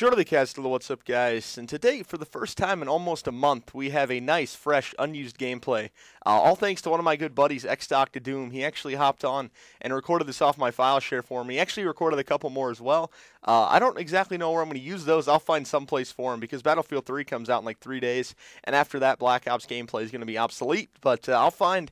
ImJocavs, what's up, guys? And today, for the first time in almost a month, we have a nice, fresh, unused gameplay. All thanks to one of my good buddies, Doom. He actually hopped on and recorded this off my file share for me. He actually recorded a couple more as well. I don't exactly know where I'm going to use those. I'll find someplace for him because Battlefield 3 comes out in like 3 days, and after that, Black Ops gameplay is going to be obsolete. But I'll find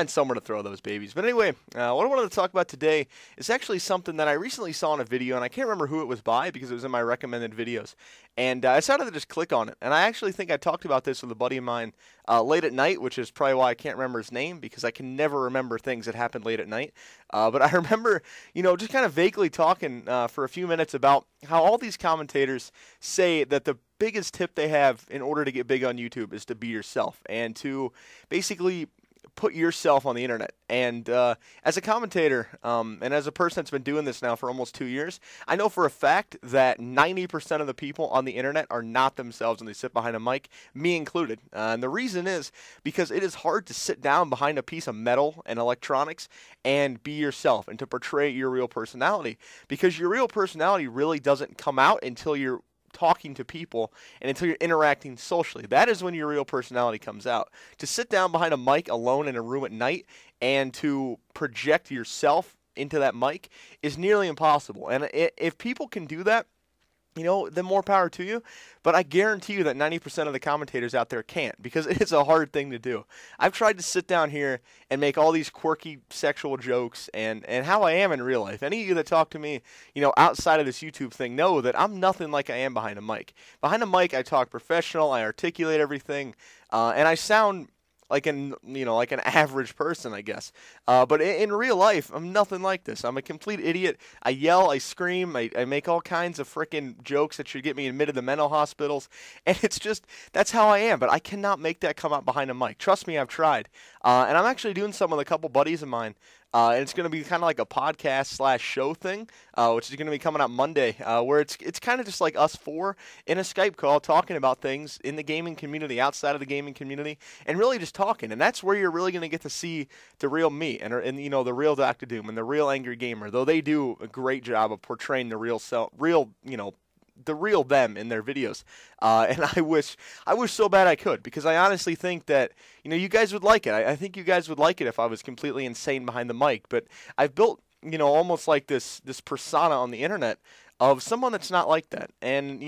somewhere to throw those babies. But anyway, what I wanted to talk about today is actually something that I recently saw in a video, and I can't remember who it was by because it was in my recommended videos. And I decided to just click on it. And I actually think I talked about this with a buddy of mine late at night, which is probably why I can't remember his name, because I can never remember things that happened late at night. But I remember, just kind of vaguely talking for a few minutes about how all these commentators say that the biggest tip they have in order to get big on YouTube is to be yourself and to basically put yourself on the internet. And as a commentator and as a person that's been doing this now for almost 2 years, I know for a fact that 90% of the people on the internet are not themselves when they sit behind a mic, me included. And the reason is because it is hard to sit down behind a piece of metal and electronics and be yourself and to portray your real personality, because your real personality really doesn't come out until you're talking to people and until you're interacting socially. That is when your real personality comes out. To sit down behind a mic alone in a room at night and to project yourself into that mic is nearly impossible. And if people can do that, then more power to you. But I guarantee you that 90% of the commentators out there can't, because it's a hard thing to do. I've tried to sit down here and make all these quirky sexual jokes and how I am in real life. Any of you that talk to me, outside of this YouTube thing know that I'm nothing like I am behind a mic. Behind a mic, I talk professional, I articulate everything, and I sound like an average person, I guess. But in real life, I'm nothing like this. I'm a complete idiot. I yell, I scream, I make all kinds of frickin' jokes that should get me admitted to mental hospitals. And it's just, that's how I am. But I cannot make that come out behind a mic. Trust me, I've tried. And I'm actually doing some with a couple buddies of mine. And it's going to be kind of like a podcast/show thing, which is going to be coming out Monday, where it's kind of just like us four in a Skype call talking about things in the gaming community, outside of the gaming community, and really just talking. And that's where you're really going to get to see the real me and the real Doom and the real Angry Gamer, though they do a great job of portraying the real the real them in their videos. And I wish so bad I could, because I honestly think that, you guys would like it. I think you guys would like it if I was completely insane behind the mic. But I've built, almost like this persona on the internet of someone that's not like that. And,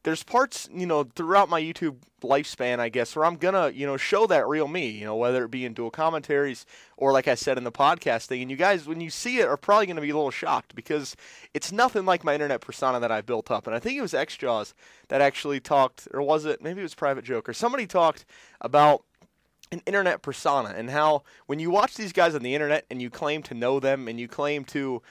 there's parts, throughout my YouTube lifespan, I guess, where I'm gonna, show that real me, whether it be in dual commentaries or, like I said, in the podcast thing. And you guys, when you see it, are probably gonna be a little shocked, because it's nothing like my internet persona that I built up. And I think it was ImJocavs that actually talked, or was it? Maybe it was Private Joker. Somebody talked about an internet persona and how when you watch these guys on the internet and you claim to know them and you claim to,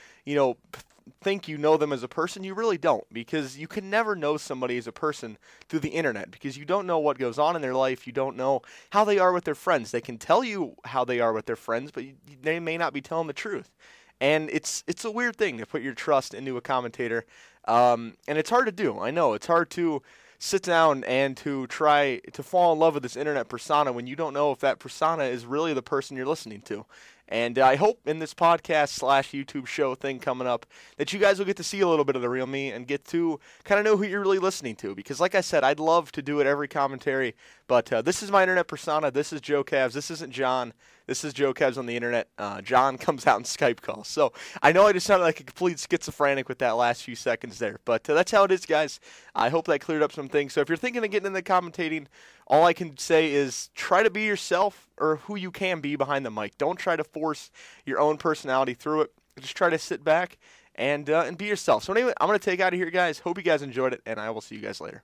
think you know them as a person, you really don't, because you can never know somebody as a person through the internet, because you don't know what goes on in their life. You don't know how they are with their friends. They can tell you how they are with their friends, but they may not be telling the truth. And it's a weird thing to put your trust into a commentator, and it's hard to do. I know it's hard to sit down and to try to fall in love with this internet persona when you don't know if that persona is really the person you're listening to. And I hope in this podcast/YouTube show thing coming up that you guys will get to see a little bit of the real me and get to kind of know who you're really listening to. Because like I said, I'd love to do it every commentary, but this is my internet persona. This is ImJocavs. This isn't John. This is ImJocavs on the internet. John comes out in Skype calls. So I know I just sounded like a complete schizophrenic with that last few seconds there, but that's how it is, guys. I hope that cleared up some things. So if you're thinking of getting into commentating, all I can say is try to be yourself, or who you can be behind the mic. Don't try to force your own personality through it. Just try to sit back and be yourself. So anyway, I'm going to take out of here, guys. Hope you guys enjoyed it, and I will see you guys later.